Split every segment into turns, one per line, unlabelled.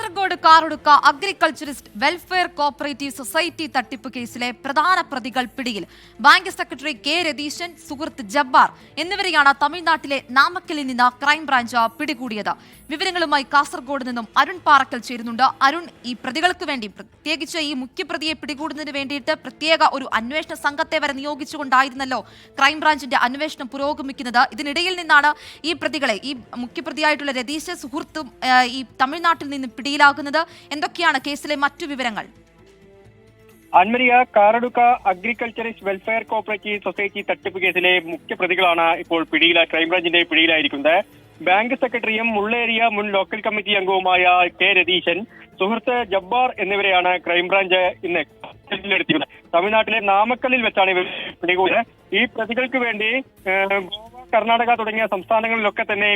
Kasaragod Karadka agriculturist welfare cooperative society തട്ടിപ്പ് കേസിലെ പ്രധാന പ്രതികൾ പിടിയിൽ. ബാങ്ക് സെക്രട്ടറി കെ രതീശൻ, സുഹൃത്ത് ജബ്ബാർ എന്നിവരെയാണ് തമിഴ്നാട്ടിലെ നാമക്കലിൽ നിന്ന് ക്രൈംബ്രാഞ്ച് പിടികൂടിയത്. വിവരങ്ങളുമായി കാസർഗോഡ് നിന്നും അരുൺ പാറക്കൽ ചേരുന്നുണ്ട്. അരുൺ, ഈ പ്രതികൾക്ക് വേണ്ടി, പ്രത്യേകിച്ച് ഈ മുഖ്യപ്രതിയെ പിടികൂടുന്നതിന് വേണ്ടിയിട്ട് പ്രത്യേക ഒരു അന്വേഷണ സംഘത്തെ വരെ നിയോഗിച്ചുകൊണ്ടായിരുന്നല്ലോ ക്രൈംബ്രാഞ്ചിന്റെ അന്വേഷണം പുരോഗമിക്കുന്നത്. ഇതിനിടയിൽ നിന്നാണ് ഈ പ്രതികളെ, ഈ മുഖ്യപ്രതിയായിട്ടുള്ള രതീശ്, സുഹൃത്തും ഈ തമിഴ്നാട്ടിൽ നിന്ന് പിടിയിലാകുന്നത്. എന്തൊക്കെയാണ് കേസിലെ മറ്റു വിവരങ്ങൾ?
Ann Maria, Karadka agriculturist welfare cooperative society തട്ടിപ്പ് കേസിലെ മുഖ്യപ്രതികളാണ് ഇപ്പോൾ ക്രൈംബ്രാഞ്ചിന്റെ പിടിയിലായിരിക്കുന്നത്. ബാങ്ക് സെക്രട്ടറിയും മുള്ളേരിയ മുൻ ലോക്കൽ കമ്മിറ്റി അംഗവുമായ കെ രതീശൻ, സുഹൃത്ത് ജബ്ബാർ എന്നിവരെയാണ് ക്രൈംബ്രാഞ്ച് ഇന്ന് എടുത്തിരിക്കുന്നത്. തമിഴ്നാട്ടിലെ നാമക്കലിൽ വെച്ചാണ് ഇവർ പിടികൂടിയത്. ഈ പ്രതികൾക്ക് വേണ്ടി ഗോവ, കർണാടക തുടങ്ങിയ സംസ്ഥാനങ്ങളിലൊക്കെ തന്നെ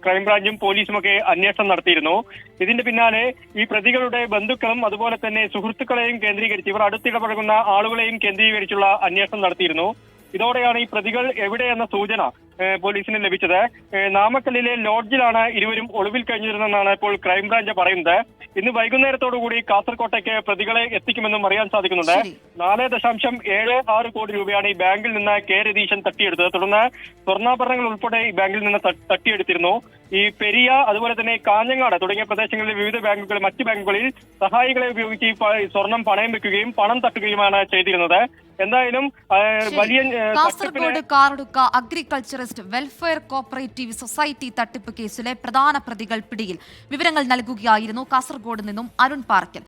ക്രൈംബ്രാഞ്ചും പോലീസും ഒക്കെ അന്വേഷണം നടത്തിയിരുന്നു. ഇതിന്റെ പിന്നാലെ ഈ പ്രതികളുടെ ബന്ധുക്കളും അതുപോലെ തന്നെ സുഹൃത്തുക്കളെയും കേന്ദ്രീകരിച്ച്, ഇവർ അടുത്തിടപഴകുന്ന ആളുകളെയും കേന്ദ്രീകരിച്ചുള്ള അന്വേഷണം നടത്തിയിരുന്നു. ഇതോടെയാണ് ഈ പ്രതികൾ എവിടെയെന്ന സൂചന പോലീസിന് ലഭിച്ചത്. നാമക്കല്ലിലെ ലോഡ്ജിലാണ് ഇരുവരും ഒളിവിൽ കഴിഞ്ഞിരുന്നെന്നാണ് ഇപ്പോൾ ക്രൈംബ്രാഞ്ച് പറയുന്നത്. ഇന്ന് വൈകുന്നേരത്തോടുകൂടി കാസർകോട്ടേക്ക് പ്രതികളെ എത്തിക്കുമെന്നും അറിയാൻ സാധിക്കുന്നുണ്ട്. 4.76 കോടി രൂപയാണ് ഈ ബാങ്കിൽ നിന്ന് കെ രതീശൻ തട്ടിയെടുത്തത്. തുടർന്ന് സ്വർണ്ണാഭരണങ്ങൾ ഉൾപ്പെടെ ഈ ബാങ്കിൽ നിന്ന് തട്ടിയെടുത്തിരുന്നു. ഈ പെരിയ, അതുപോലെ തന്നെ കാഞ്ഞങ്ങാട് തുടങ്ങിയ പ്രദേശങ്ങളിലെ വിവിധ ബാങ്കുകളിൽ, മറ്റ് ബാങ്കുകളിൽ സഹായികളെ ഉപയോഗിച്ച് ഈ സ്വർണം പണയം വെക്കുകയും പണം തട്ടുകയുമാണ് ചെയ്തിരുന്നത്. എന്തായാലും വലിയ
Kasaragod Karadka agriculturist welfare cooperative society തട്ടിപ്പ് കേസിലെ പ്രധാന പ്രതികൾ പിടിയിൽ. വിവരങ്ങൾ നൽകുകയായിരുന്നു കാസർഗോഡ് നിന്നും അരുൺ പാറക്കൽ.